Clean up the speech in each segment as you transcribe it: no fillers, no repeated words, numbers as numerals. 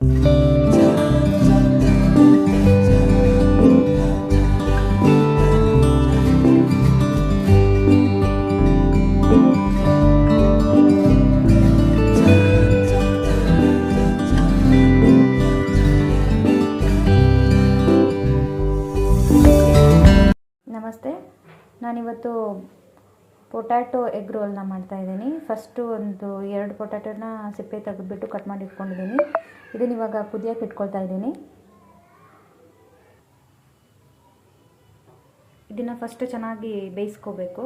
ನಮಸ್ತೆ, ನಾನಿವತ್ತು potato egg ರೋಲ್ನ ಮಾಡ್ತಾಯಿದ್ದೀನಿ. ಫಸ್ಟು ಒಂದು 2 ಪೊಟ್ಯಾಟೊನ ಸಿಪ್ಪೆ ತೆಗೆದುಬಿಟ್ಟು ಕಟ್ ಮಾಡಿ ಇಟ್ಕೊಂಡಿದ್ದೀನಿ. ಇದನ್ನ ಇವಾಗ ಕುದಿಯೋಕೆ ಇಟ್ಕೊಳ್ತಾ ಇದ್ದೀನಿ. ಇದನ್ನು ಫಸ್ಟ್ ಚೆನ್ನಾಗಿ ಬೇಯಿಸ್ಕೋಬೇಕು.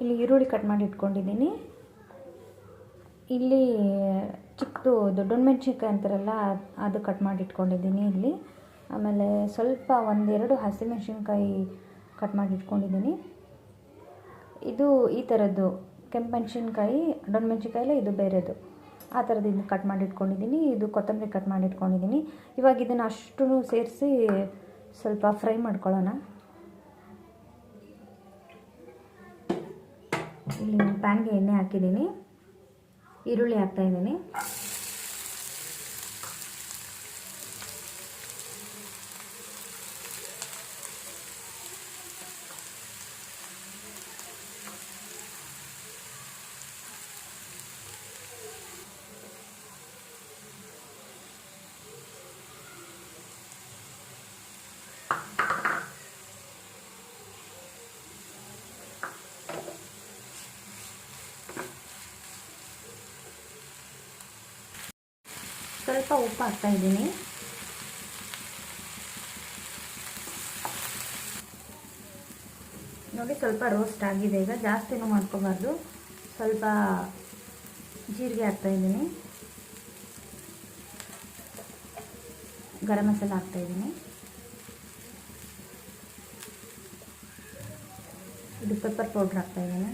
ಇಲ್ಲಿ ಈರುಳ್ಳಿ ಕಟ್ ಮಾಡಿ ಇಟ್ಕೊಂಡಿದ್ದೀನಿ. ಇಲ್ಲಿ ಚಿಕ್ಕದು ದೊಡ್ಡ ಮೆಣಸಿನ್ಕಾಯಿ ಅಂತಾರಲ್ಲ, ಅದು ಕಟ್ ಮಾಡಿ ಇಟ್ಕೊಂಡಿದ್ದೀನಿ ಇಲ್ಲಿ. ಆಮೇಲೆ ಸ್ವಲ್ಪ 1-2 ಹಸಿಮೆಣಸಿನ್ಕಾಯಿ ಕಟ್ ಮಾಡಿ ಇಟ್ಕೊಂಡಿದ್ದೀನಿ. ಇದು ಈ ಥರದ್ದು ಕೆಂಪು ಮೆಣಸಿನ್ಕಾಯಿ, ದೊಡ್ಡ ಮೆಣಸಿನ್ಕಾಯಿಲ್ಲ, ಇದು ಬೇರೆದು. ಆ ಥರದ್ದು ಕಟ್ ಮಾಡಿ ಇಟ್ಕೊಂಡಿದ್ದೀನಿ. ಇದು ಕೊತ್ತಂಬರಿ ಕಟ್ ಮಾಡಿ ಇಟ್ಕೊಂಡಿದ್ದೀನಿ. ಇವಾಗ ಇದನ್ನು ಅಷ್ಟೂ ಸೇರಿಸಿ ಸ್ವಲ್ಪ ಫ್ರೈ ಮಾಡ್ಕೊಳ್ಳೋಣ. ಇಲ್ಲಿ ಪ್ಯಾನ್ಗೆ ಎಣ್ಣೆ ಹಾಕಿದ್ದೀನಿ, ಈರುಳ್ಳಿ ಹಾಕ್ತಾಯಿದ್ದೀನಿ. ಸ್ವಲ್ಪ ಉಪ್ಪು ಹಾಕ್ತಾ ಇದ್ದೀನಿ. ನೋಡಿ, ಸ್ವಲ್ಪ ರೋಸ್ಟ್ ಆಗಿದೆ. ಈಗ ಜಾಸ್ತಿನೂ ಮಾಡ್ಕೋಬಾರ್ದು. ಸ್ವಲ್ಪ ಜೀರಿಗೆ ಹಾಕ್ತಾ ಇದ್ದೀನಿ, ಗರಂ ಮಸಾಲ ಹಾಕ್ತಾ ಇದ್ದೀನಿ, ಇದು ಪೆಪ್ಪರ್ ಪೌಡ್ರ್ ಹಾಕ್ತಾ ಇದ್ದೀನಿ,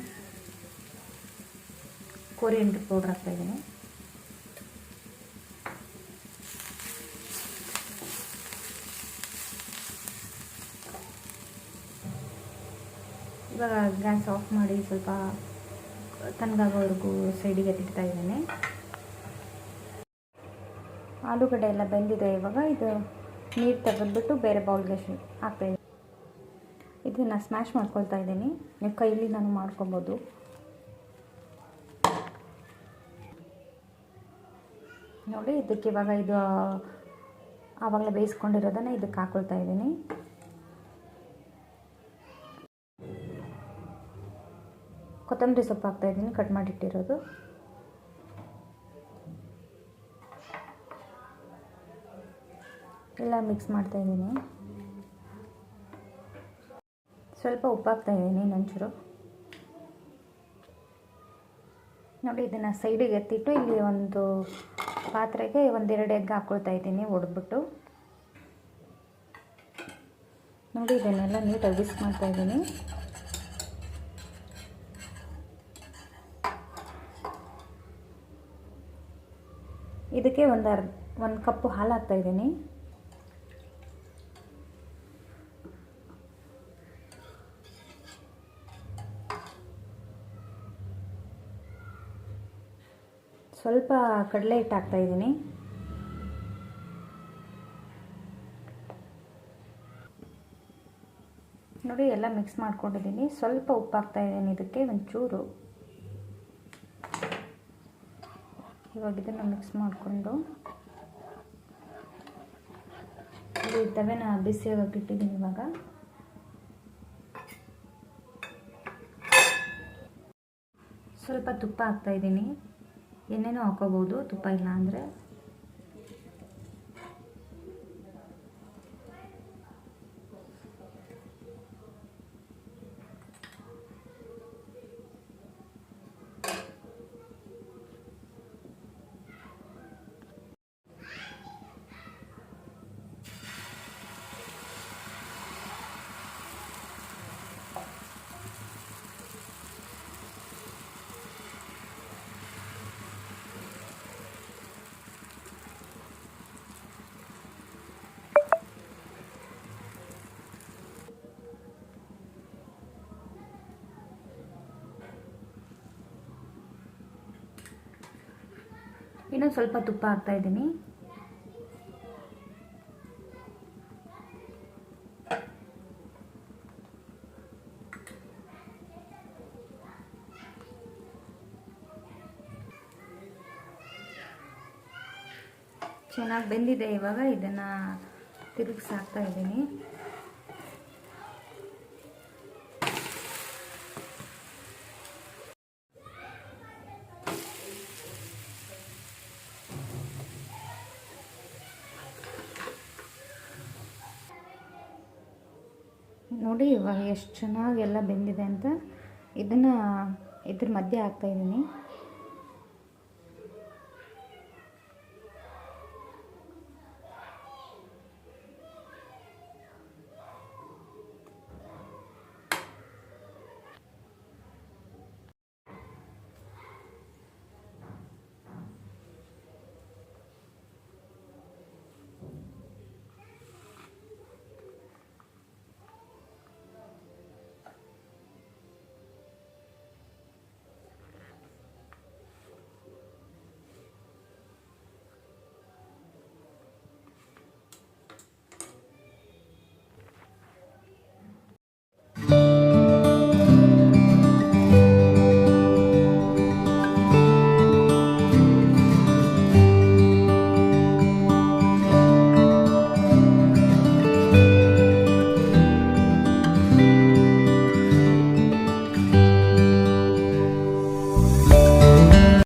ಕೊರಿಯಂಡರ್ ಪೌಡ್ರ್ ಹಾಕ್ತಾ ಇದ್ದೀನಿ. ಇವಾಗ ಗ್ಯಾಸ್ ಆಫ್ ಮಾಡಿ ಸ್ವಲ್ಪ ತಣ್ಣಗಾಗೋವರೆಗೂ ಸೈಡಿಗೆ ಎತ್ತಿಡ್ತಾ ಇದ್ದೇನೆ. ಆಲೂಗಡ್ಡೆ ಎಲ್ಲ ಬೆಂದಿದೆ. ಇವಾಗ ಇದು ನೀರು ತೆಗೆದ್ಬಿಟ್ಟು ಬೇರೆ ಬೌಲ್ಗೆ ಹಾಕ್ತಾಯಿದ್ದೀನಿ. ಇದನ್ನು ಸ್ಮ್ಯಾಶ್ ಮಾಡ್ಕೊಳ್ತಾ ಇದ್ದೀನಿ. ನೀವು ಕೈಲಿ ನಾನು ಮಾಡ್ಕೊಬೋದು. ನೋಡಿ, ಇದಕ್ಕೆ ಇವಾಗ ಇದು ಆವಾಗಲೇ ಬೇಯಿಸ್ಕೊಂಡಿರೋದನ್ನು ಇದಕ್ಕೆ ಹಾಕ್ಕೊಳ್ತಾ ಇದ್ದೀನಿ. ಕೊತ್ತಂಬರಿ ಸೊಪ್ಪು ಹಾಕ್ತಾಯಿದ್ದೀನಿ, ಕಟ್ ಮಾಡಿಟ್ಟಿರೋದು. ಎಲ್ಲ ಮಿಕ್ಸ್ ಮಾಡ್ತಾಯಿದ್ದೀನಿ. ಸ್ವಲ್ಪ ಉಪ್ಪು ಹಾಕ್ತಾಯಿದ್ದೀನಿ, ನಂಚೂರು. ನೋಡಿ, ಇದನ್ನು ಸೈಡಿಗೆ ಎತ್ತಿಟ್ಟು ಇಲ್ಲಿ ಒಂದು ಪಾತ್ರೆಗೆ 1-2 ಎಗ್ ಹಾಕ್ಕೊಳ್ತಾ ಇದ್ದೀನಿ ಒಡೆದ್ಬಿಟ್ಟು. ನೋಡಿ, ಇದನ್ನೆಲ್ಲ ನೀಟಾಗಿ ಮಿಕ್ಸ್ ಮಾಡ್ತಾಯಿದ್ದೀನಿ. ಇದಕ್ಕೆ ಒಂದು ಕಪ್ಪು ಹಾಲು ಹಾಕ್ತಾಯಿದ್ದೀನಿ. ಸ್ವಲ್ಪ ಕಡಲೆ ಹಿಟ್ಟು ಹಾಕ್ತಾಯಿದ್ದೀನಿ. ನೋಡಿ, ಎಲ್ಲ ಮಿಕ್ಸ್ ಮಾಡ್ಕೊಂಡಿದ್ದೀನಿ. ಸ್ವಲ್ಪ ಉಪ್ಪು ಹಾಕ್ತಾಯಿದ್ದೀನಿ ಇದಕ್ಕೆ, ಒಂಚೂರು. ಇವಾಗ ಇದನ್ನು ಮಿಕ್ಸ್ ಮಾಡಿಕೊಂಡು ಇಲ್ಲಿ ತವೆನ ಬಿಸಿಯಾಗಿ ಇಟ್ಟಿದ್ದೀನಿ. ಇವಾಗ ಸ್ವಲ್ಪ ತುಪ್ಪ ಹಾಕ್ತಾಯಿದ್ದೀನಿ. ಎಣ್ಣೆನೂ ಹಾಕೋಬೋದು, ತುಪ್ಪ ಇಲ್ಲ ಅಂದರೆ. ಇನ್ನೊಂದು ಸ್ವಲ್ಪ ತುಪ್ಪ ಹಾಕ್ತಾಯಿದ್ದೀನಿ. ಚೆನ್ನಾಗಿ ಬೆಂದಿದೆ. ಇವಾಗ ಇದನ್ನು ತಿರುಗಿಸಿ ಹಾಕ್ತಾಯಿದ್ದೀನಿ. ನೋಡಿ ಇವಾಗ ಎಷ್ಟು ಚೆನ್ನಾಗೆಲ್ಲ ಬೆಂದಿದೆ ಅಂತ. ಇದನ್ನು ಇದ್ರ ಮಧ್ಯೆ ಹಾಕ್ತಾಯಿದ್ದೀನಿ.